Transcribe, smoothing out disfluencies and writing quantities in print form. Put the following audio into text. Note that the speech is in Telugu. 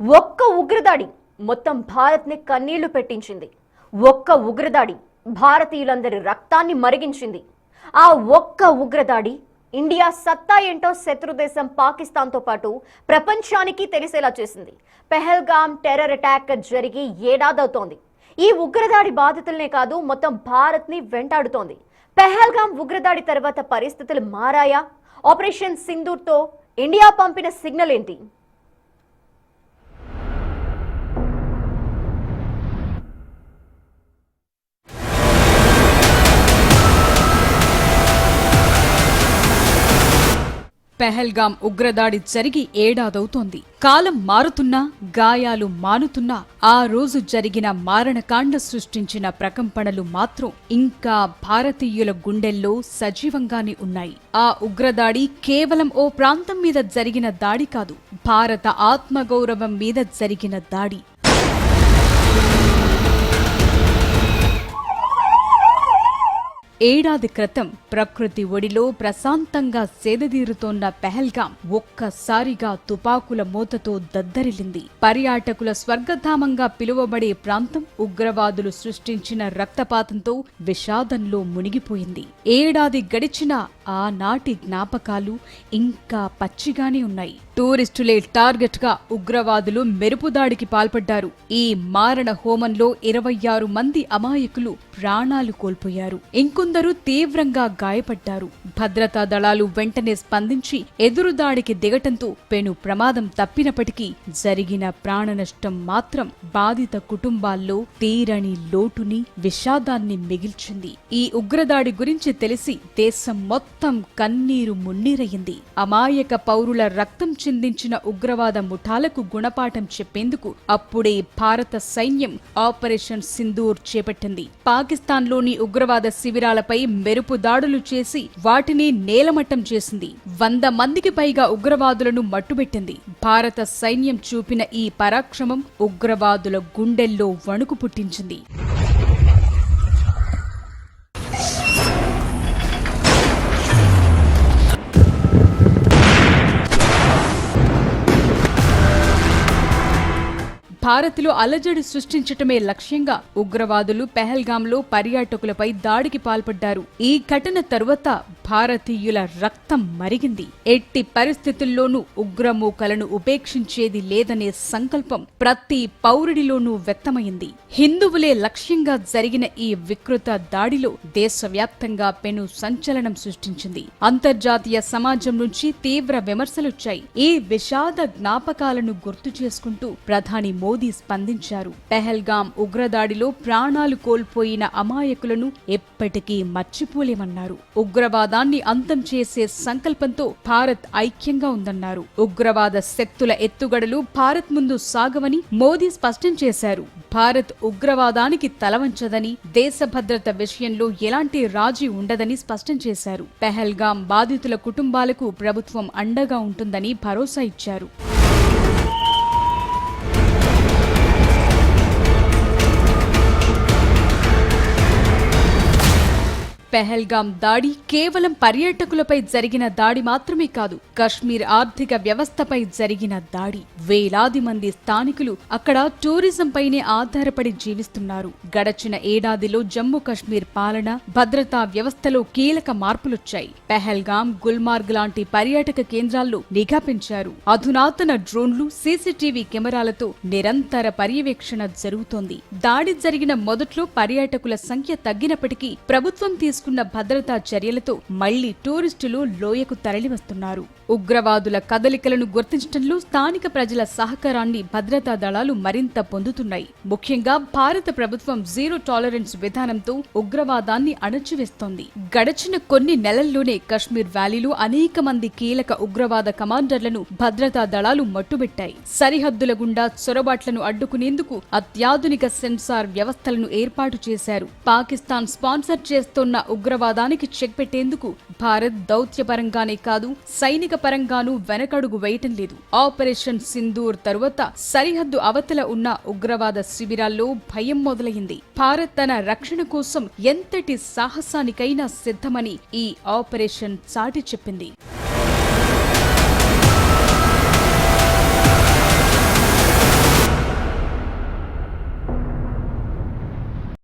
ఒక్క ఉగ్రదాడి మొత్తం భారత్ని కన్నీళ్లు పెట్టించింది. ఒక్క ఉగ్రదాడి భారతీయులందరి రక్తాన్ని మరిగించింది. ఆ ఒక్క ఉగ్రదాడి ఇండియా సత్తా ఏంటో శత్రుదేశం పాకిస్తాన్తో పాటు ప్రపంచానికి తెలిసేలా చేసింది. పెహల్గాం టెర్రర్ అటాక్ జరిగి ఏడాదవుతోంది. ఈ ఉగ్రదాడి బాధితులనే కాదు, మొత్తం భారత్ని వెంటాడుతోంది. పెహల్గాం ఉగ్రదాడి తర్వాత పరిస్థితులు మారాయా? ఆపరేషన్ సింధూర్తో ఇండియా పంపిన సిగ్నల్ ఏంటి? పెహల్గాం ఉగ్రదాడి జరిగి ఏడాదవుతోంది. కాలం మారుతున్నా, గాయాలు మానుతున్నా, ఆ రోజు జరిగిన మారణకాండ సృష్టించిన ప్రకంపనలు మాత్రం ఇంకా భారతీయుల గుండెల్లో సజీవంగానే ఉన్నాయి. ఆ ఉగ్రదాడి కేవలం ఓ ప్రాంతం మీద జరిగిన దాడి కాదు, భారత ఆత్మగౌరవం మీద జరిగిన దాడి. ఏడాది క్రితం ప్రకృతి ఒడిలో ప్రశాంతంగా సేదదీరుతోన్న పెహల్గాం ఒక్కసారిగా తుపాకుల మోతతో దద్దరిల్లింది. పర్యాటకుల స్వర్గధామంగా పిలువబడే ప్రాంతం ఉగ్రవాదులు సృష్టించిన రక్తపాతంతో విషాదంలో మునిగిపోయింది. ఏడాది గడిచినా ఆనాటి జ్ఞాపకాలు ఇంకా పచ్చిగానే ఉన్నాయి. టూరిస్టులే టార్గెట్ గా ఉగ్రవాదులు మెరుపుదాడికి పాల్పడ్డారు. ఈ మారణ హోమంలో 26 మంది అమాయకులు ప్రాణాలు కోల్పోయారు. ఇంకొందరు తీవ్రంగా గాయపడ్డారు. భద్రతా దళాలు వెంటనే స్పందించి ఎదురుదాడికి దిగటంతో పెను ప్రమాదం తప్పినప్పటికీ జరిగిన ప్రాణ నష్టం మాత్రం బాధిత కుటుంబాల్లో తీరని లోటుని, విషాదాన్ని మిగిల్చింది. ఈ ఉగ్రదాడి గురించి తెలిసి దేశం మొత్తం కన్నీరు మున్నీరయ్యింది. అమాయక పౌరుల రక్తం చిందించిన ఉగ్రవాద ముఠాలకు గుణపాఠం చెప్పేందుకు అప్పుడే భారత సైన్యం ఆపరేషన్ సింధూర్ చేపట్టింది. పాకిస్తాన్లోని ఉగ్రవాద శిబిరాలపై మెరుపు దాడులు చేసి వాటిని నేలమట్టం చేసింది. 100 మందికి పైగా ఉగ్రవాదులను మట్టుబెట్టింది. భారత సైన్యం చూపిన ఈ పరాక్రమం ఉగ్రవాదుల గుండెల్లో వణుకు పుట్టించింది. భారత్లో అలజడి సృష్టించటమే లక్ష్యంగా ఉగ్రవాదులు పెహల్గాంలో పర్యాటకులపై దాడికి పాల్పడ్డారు. ఈ ఘటన తరువాత భారతీయుల రక్తం మరిగింది. ఎట్టి పరిస్థితుల్లోనూ ఉగ్రమూకలను ఉపేక్షించేది లేదనే సంకల్పం ప్రతి పౌరుడిలోనూ వ్యక్తమైంది. హిందువులే లక్ష్యంగా జరిగిన ఈ వికృత దాడిలో దేశవ్యాప్తంగా పెను సంచలనం సృష్టించింది. అంతర్జాతీయ సమాజం నుంచి తీవ్ర విమర్శలొచ్చాయి. ఈ విషాద జ్ఞాపకాలను గుర్తు చేసుకుంటూ ప్రధాని మోదీ స్పందించారు. పెహల్గాం ఉగ్రదాడిలో ప్రాణాలు కోల్పోయిన అమాయకులను ఎప్పటికీ మర్చిపోలేమన్నారు. ఉగ్రవాదాన్ని అంతం చేసే సంకల్పంతో భారత్ ఐక్యంగా ఉందన్నారు. ఉగ్రవాద శక్తుల ఎత్తుగడలు భారత్ ముందు సాగవని మోదీ స్పష్టం చేశారు. భారత్ ఉగ్రవాదానికి తలవంచదని, దేశ భద్రత విషయంలో ఎలాంటి రాజీ ఉండదని స్పష్టం చేశారు. పెహల్గాం బాధితుల కుటుంబాలకు ప్రభుత్వం అండగా ఉంటుందని భరోసా ఇచ్చారు. పెహల్గాం దాడి కేవలం పర్యాటకులపై జరిగిన దాడి మాత్రమే కాదు, కశ్మీర్ ఆర్థిక వ్యవస్థపై జరిగిన దాడి. వేలాది మంది స్థానికులు అక్కడ టూరిజం పైనే ఆధారపడి జీవిస్తున్నారు. గడచిన ఏడాదిలో జమ్మూ కశ్మీర్ పాలన, భద్రతా వ్యవస్థలో కీలక మార్పులొచ్చాయి. పెహల్గాం, గుల్మార్గ్ లాంటి పర్యాటక కేంద్రాల్లో నిఘా పెంచారు. అధునాతన డ్రోన్లు, సీసీటీవీ కెమెరాలతో నిరంతర పర్యవేక్షణ జరుగుతోంది. దాడి జరిగిన మొదట్లో పర్యాటకుల సంఖ్య తగ్గినప్పటికీ ప్రభుత్వం తీసుకున్న భద్రతా చర్యలతో మళ్లీ టూరిస్టులు లోయకు తరలివస్తున్నారు. ఉగ్రవాదుల కదలికలను గుర్తించడంలో స్థానిక ప్రజల సహకారాన్ని భద్రతా దళాలు మరింత పొందుతున్నాయి. ముఖ్యంగా భారత ప్రభుత్వం జీరో టాలరెన్స్ విధానంతో ఉగ్రవాదాన్ని అణచివేస్తోంది. గడచిన కొన్ని నెలల్లోనే కశ్మీర్ వ్యాలీలో అనేక మంది కీలక ఉగ్రవాద కమాండర్లను భద్రతా దళాలు మట్టుబెట్టాయి. సరిహద్దుల గుండా చొరబాట్లను అడ్డుకునేందుకు అత్యాధునిక సెన్సార్ వ్యవస్థలను ఏర్పాటు చేశారు. పాకిస్తాన్ స్పాన్సర్ చేస్తోన్న ఉగ్రవాదానికి చెక్ పెట్టేందుకు భారత్ దౌత్యపరంగానే కాదు, సైనిక పరంగానూ వెనకడుగు వేయటం లేదు. ఆపరేషన్ సింధూర్ తరువాత సరిహద్దు అవతల ఉన్న ఉగ్రవాద శిబిరాల్లో భయం మొదలైంది. భారత్ తన రక్షణ కోసం ఎంతటి సాహసానికైనా సిద్ధమని ఈ ఆపరేషన్ చాటి చెప్పింది.